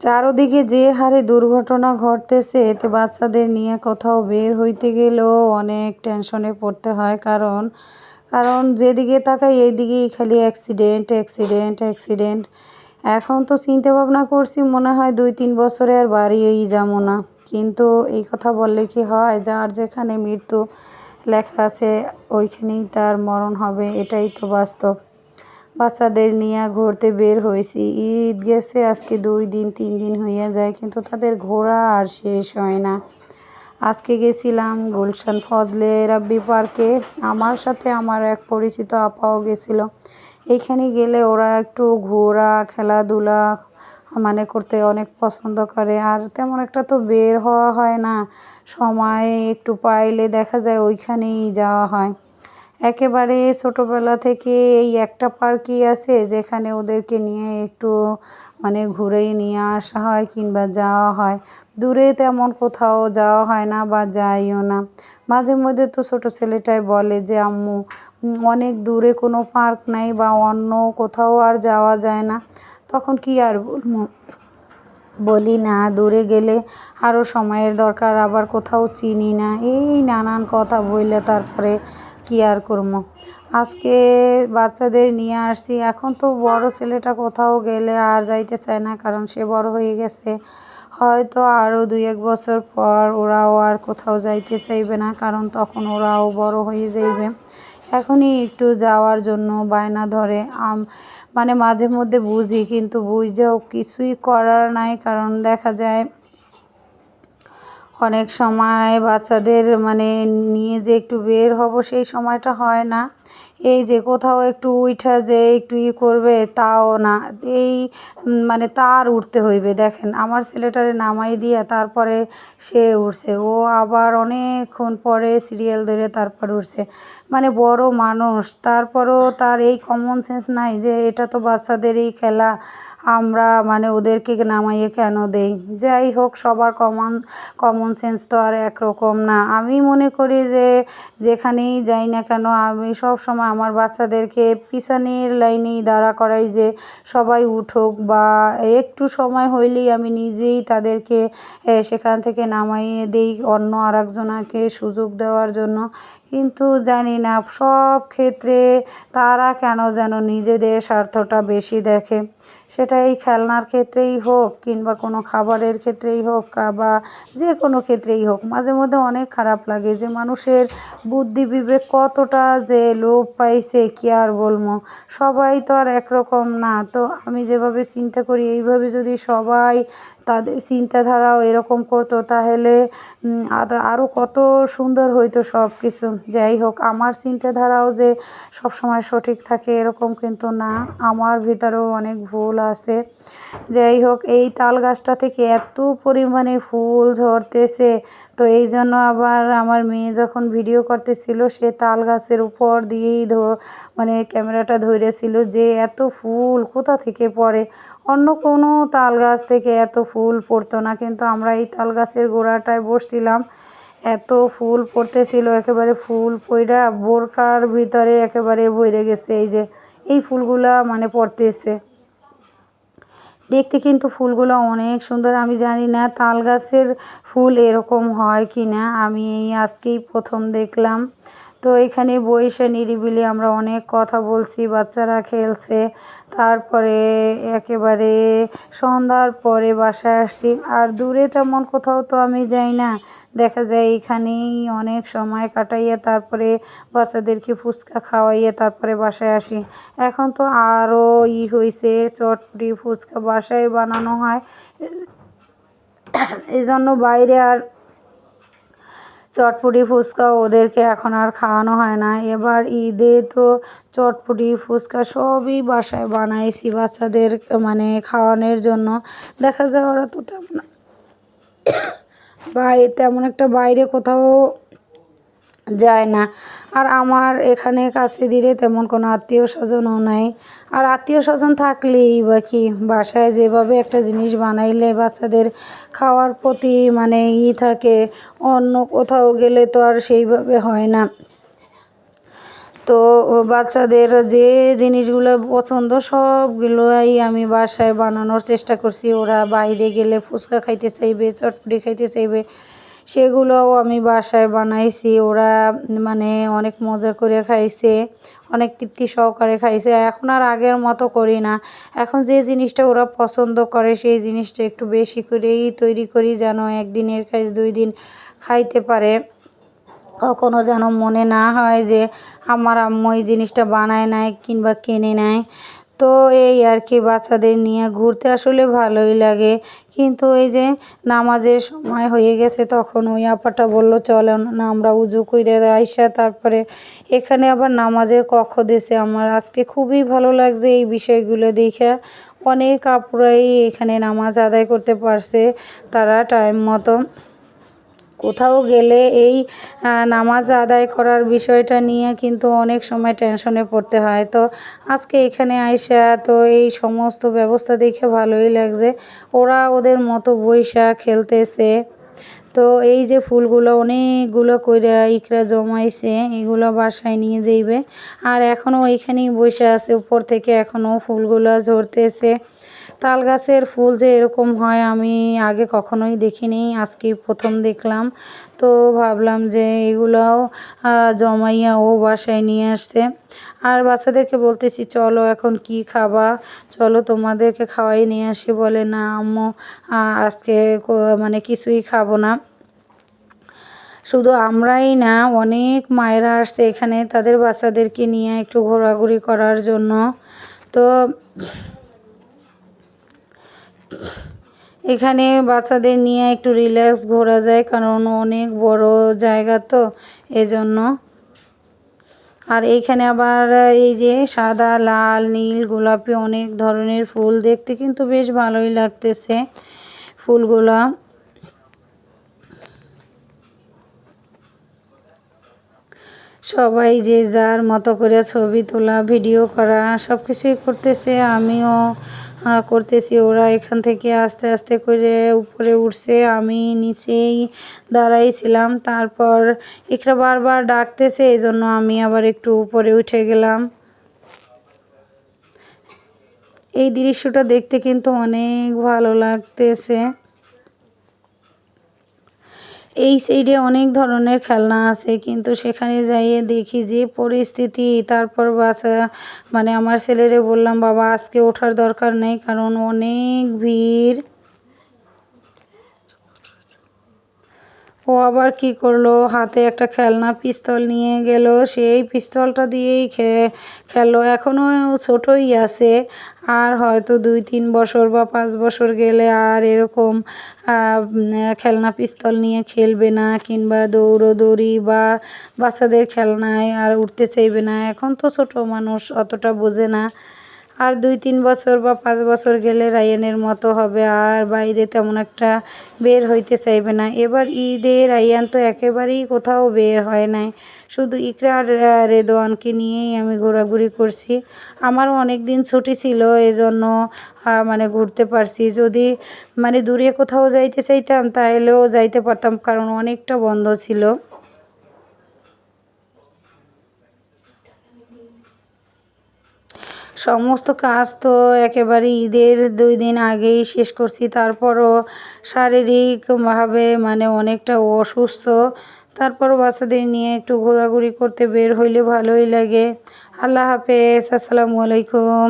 চারদিকে যে হারে দুর্ঘটনা ঘটতেছে, এতে বাচ্চাদের নিয়ে কোথাও বের হইতে গেলেও অনেক টেনশনে পড়তে হয়। কারণ কারণ যেদিকে তাকাই এইদিকেই খালি অ্যাক্সিডেন্ট অ্যাক্সিডেন্ট অ্যাক্সিডেন্ট। এখন তো চিন্তা ভাবনা করছি, মনে হয় 2-3 বছরে আর বাড়িয়েই যাবো না। কিন্তু এই কথা বললে কি হয়? যার যেখানে মৃত্যু লেখা আছে ওইখানেই তার মরণ হবে, এটাই তো বাস্তব। বাচ্চাদের নিয়ে ঘুরতে বের হয়েছি, ঈদ গেছে আজকে 2 দিন 3 দিন হইয়া যায়, কিন্তু তাদের ঘোরা আর শেষ হয় না। আজকে গেছিলাম গুলশান ফজলে রাব্বি পার্কে। আমার সাথে আমার এক পরিচিত আপাও গেছিল। এইখানে গেলে ওরা একটু ঘোরা খেলাধুলা করতে অনেক পছন্দ করে। আর তেমন একটা তো বের হওয়া হয় না, সময় একটু পাইলে দেখা যায় ওইখানেই যাওয়া হয়। একেবারে ছোটোবেলা থেকে এই একটা পার্কই আছে যেখানে ওদেরকে নিয়ে একটু ঘুরেই নিয়ে আসা হয় কিংবা যাওয়া হয়। দূরে তেমন কোথাও যাওয়া হয় না বা যাইও না। মাঝে মধ্যে তো ছোটো ছেলেটাই বলে যে আম্মু, অনেক দূরে কোনো পার্ক নাই বা অন্য কোথাও আর যাওয়া যায় না। তখন কি আর বলবো, বলি না দূরে গেলে আরও সময়ের দরকার, আবার কোথাও চিনি না, এই নানান কথা বললে তারপরে কি আর করবো। আজকে বাচ্চাদের নিয়ে আসছি। এখন তো বড় ছেলেটা কোথাও গেলে আর যাইতে চায় না, কারণ সে বড় হয়ে গেছে। হয়তো আরও 2-1 বছর পর ওরাও আর কোথাও যাইতে চাইবে না, কারণ তখন ওরাও বড় হয়ে যাইবে। এখনই একটু যাওয়ার জন্য বায়না ধরে। মাঝে মধ্যে বুঝি, কিন্তু বুঝেও কিছুই করার নাই, কারণ দেখা যায় অনেক সময় বাচ্চাদের নিয়ে যে একটু বের হব সেই সময়টা হয় না। এই যে কোথাও একটু উঠা যে একটু করবে তাও না, এই তার উঠতে হইবে। দেখেন আমার ছেলেটারে নামাই দিয়া তারপরে সে উঠছে, ও আবার অনেকক্ষণ পরে সিরিয়াল ধরে তারপর উঠছে। বড় মানুষ, তারপরও তার এই কমন সেন্স নাই যে এটা তো বাচ্চাদেরই খেলা, আমরা ওদেরকে নামাইয়ে কেন দেই। যাই হোক, সবার কমন সেন্স তো আর একরকম না। আমি মনে করি যে যেখানেই যাই না কেন, আমি সব সময় আমার বাচ্চাদেরকে পিছনের লাইনেই দাঁড়া করাই, যে সবাই উঠুক বা একটু সময় হইলেই আমি নিজেই তাদেরকে সেখান থেকে নামাইয়ে দেই অন্য আরেকজনাকে সুযোগ দেওয়ার জন্য। কিন্তু জানি না সব ক্ষেত্রে তারা কেন যেন নিজেদের স্বার্থটা বেশি দেখে। সেটা এই খেলনার ক্ষেত্রেই হোক কিংবা কোনো খাবারের ক্ষেত্রেই হোক বা যে কোনো ক্ষেত্রেই হোক। মাঝে মধ্যে অনেক খারাপ লাগে যে মানুষের বুদ্ধি বিবেক কতটা যে লোপ পাইছে, কি আর বলবো। সবাই তো আর একরকম না। তো আমি যেভাবে চিন্তা করি এইভাবে যদি সবাই তাদের চিন্তাধারাও এরকম করতো, তাহলে আরও কত সুন্দর হইতো সব কিছু। যাই হোক, আমার চিন্তাধারাও যে সবসময় সঠিক থাকে এরকম কিন্তু না, আমার ভিতরেও অনেক ভুল আছে। যাই হোক, এই তাল গাছটা থেকে এত পরিমাণে ফুল ঝরতেছে, তো এই জন্য আবার আমার মেয়ে যখন ভিডিও করতেছিল সে তাল গাছের উপর দিয়েই ক্যামেরাটা ধরেছিল যে এত ফুল কোথা থেকে পড়ে। অন্য কোনো তাল গাছ থেকে এত ফুল পড়তো না, কিন্তু আমরা এই তাল গাছের গোড়াটায় বসছিলাম, এত ফুল পড়তেছিল, একেবারে ফুল পইড়া বোরকার ভিতরে একেবারে ভরে গেছে। এই যে এই ফুলগুলা পড়তেছে দেখতে, কিন্তু ফুলগুলো অনেক সুন্দর। আমি জানি না তাল গাছের ফুল এরকম হয় কি না, আমি এই আজকেই প্রথম দেখলাম। তো এখানে বসে নিরিবিলি আমরা অনেক কথা বলছি, বাচ্চারা খেলছে। তারপরে একেবারে সন্ধ্যার পরে বাসায় আসছি। আর দূরে তেমন কোথাও তো আমি যাই না, দেখা যায় এখানেই অনেক সময় কাটাইয়ে তারপরে বাচ্চাদেরকে ফুচকা খাওয়াইয়ে তারপরে বাসায় আসি। এখন তো আরও হয়েছে, চটপটি ফুচকা বাসায় বানানো হয়, এই জন্য বাইরে আর চটপটি ফুচকা ওদেরকে এখন আর খাওয়ানো হয় না। এবার ঈদে তো চটপটি ফুচকা সবই বাসায় বানাইছি বাচ্চাদের খাওয়ানোর জন্য। দেখা যায় ওরা তো তেমন একটা বাইরে কোথাও যায় না। আর আমার এখানে কাছে ধীরে তেমন কোনো আত্মীয় স্বজনও নাই। আর আত্মীয় স্বজন থাকলেই বা কি, বাসায় যেভাবে একটা জিনিস বানাইলে বাচ্চাদের খাওয়ার প্রতি থাকে, অন্য কোথাও গেলে তো আর সেইভাবে হয় না। তো বাচ্চাদের যে জিনিসগুলো পছন্দ সবগুলোই আমি বাসায় বানানোর চেষ্টা করছি। ওরা বাইরে গেলে ফুচকা খাইতে চাইবে, চটপটি খাইতে চাইবে, সেগুলোও আমি বাসায় বানাইছি। ওরা মানে অনেক মজা করে খাইছে, অনেক তৃপ্তি সহকারে খাইছে। এখন আর আগের মতো করি না। এখন যে জিনিসটা ওরা পছন্দ করে সেই জিনিসটা একটু বেশি করেই তৈরি করি, যেন একদিনের কাজ 2 দিন খাইতে পারে। কখনো যেন মনে না হয় যে আমার আম্মু এই জিনিসটা বানায় নাই কিংবা কিনে নেয়। তো এই আর কি, বাচ্চাদের নিয়ে ঘুরতে আসলে ভালোই লাগে। কিন্তু এই যে নামাজের সময় হয়ে গেছে, তখন ওই আপাটা বলল চলো না আমরা উজু কইরা আইসা তারপরে এখানে আবার নামাজের কক্ষ দিছে। আমার আজকে খুবই ভালো লাগছে এই বিষয়গুলো দেখে। অনেক আপুরাই এখানে নামাজ আদায় করতে পারছে তারা টাইম মতো। কোথাও গেলে এই নামাজ আদায় করার বিষয়টা নিয়ে কিন্তু অনেক সময় টেনশনে পড়তে হয়। তো আজকে এখানে আইসা তো এই সমস্ত ব্যবস্থা দেখে ভালোই লাগছে। ওরা ওদের মতো বইসা খেলতেছে। তো এই যে ফুলগুলো অনেকগুলো কইরা ইকরা জমাইছে, এগুলো বাসায় নিয়ে যাইবে। আর এখনও এখানেই বইসা আছে, উপর থেকে এখনও ফুলগুলো ঝরতেছে। তাল গাছের ফুল যে এরকম হয় আমি আগে কখনোই দেখিনি, আজকেই প্রথম দেখলাম। তো ভাবলাম যে এগুলোও জমাইয়া ও বাসায় নিয়ে আসছে। আর বাচ্চাদেরকে বলতেছি চলো এখন কি খাবা, চলো তোমাদেরকে খাওয়াই নিয়ে আসি। বলে না আম্মু আজকে মানে কিছুই খাবো না। শুধু আমরাই না, অনেক মায়েরা আসছে এখানে তাদের বাচ্চাদেরকে নিয়ে একটু ঘোরাঘুরি করার জন্য। তো এখানে বাচ্চাদের নিয়ে একটু রিল্যাক্স ঘোরা যায়, কারণ অনেক বড় জায়গা তো এজন্য। আর এইখানে আবার এই যে সাদা, লাল, নীল, গোলাপি অনেক ধরনের ফুল, দেখতে কিন্তু বেশ ভালোই লাগতেছে ফুলগুলা। সবাই যে যার মতো করে ছবি তোলা, ভিডিও করা সব কিছুই করতেছে, আমিও করতেছি। ওরা এখান থেকে আস্তে আস্তে করে উপরে উঠছে, আমি নিচেই দাঁড়াইছিলাম। তারপর এখানে বারবার ডাকতেছে, এই জন্য আমি আবার একটু উপরে উঠে গেলাম। এই দৃশ্যটা দেখতে কিন্তু অনেক ভালো লাগতেছে। এই সাইডে অনেক ধরনের খেলনা আছে, কিন্তু সেখানে যাইয়ে দেখি যে পরিস্থিতি। তারপর বাসা মানে আমার ছেলেরে বললাম বাবা আজকে ওঠার দরকার নেই, কারণ অনেক ভিড়। ও আবার কি করলো, হাতে একটা খেলনা পিস্তল নিয়ে গেল, সেই পিস্তলটা দিয়েই খেললো। এখনও ছোটই আছে, আর হয়তো 2-3 বছর বা 5 বছর গেলে আর এরকম খেলনা পিস্তল নিয়ে খেলবে না, কিংবা দৌড়োদৌড়ি বা বাচ্চাদের খেলনায় আর উঠতে চাইবে না। এখন তো ছোট মানুষ, অতটা বোঝে না। আর 2-3 বছর বা 5 বছর গেলে রায়ানের মতো হবে, আর বাইরে তেমন একটা বের হইতে চাইবে না। এবার ঈদে রায়ান তো একেবারেই কোথাও বের হয় নাই, শুধু ইকরা আর রেদওয়ানকে নিয়েই আমি ঘোরাঘুরি করছি। আমারও অনেক দিন ছুটি ছিল, এজন্য মানে ঘুরতে পারছি। যদি মানে দূরে কোথাও যাইতে চাইতাম তাহলেও যাইতে পারতাম, কারণ অনেকটা বন্ধ ছিল। সমস্ত কাজ তো একেবারে ঈদের 2 দিন আগেই শেষ করছি। তারপরও শারীরিকভাবে মানে অনেকটা অসুস্থ। তারপরও বাচ্চাদের নিয়ে একটু ঘোরাঘুরি করতে বের হইলে ভালোই লাগে। আল্লাহ হাফেজ, আসসালামু আলাইকুম।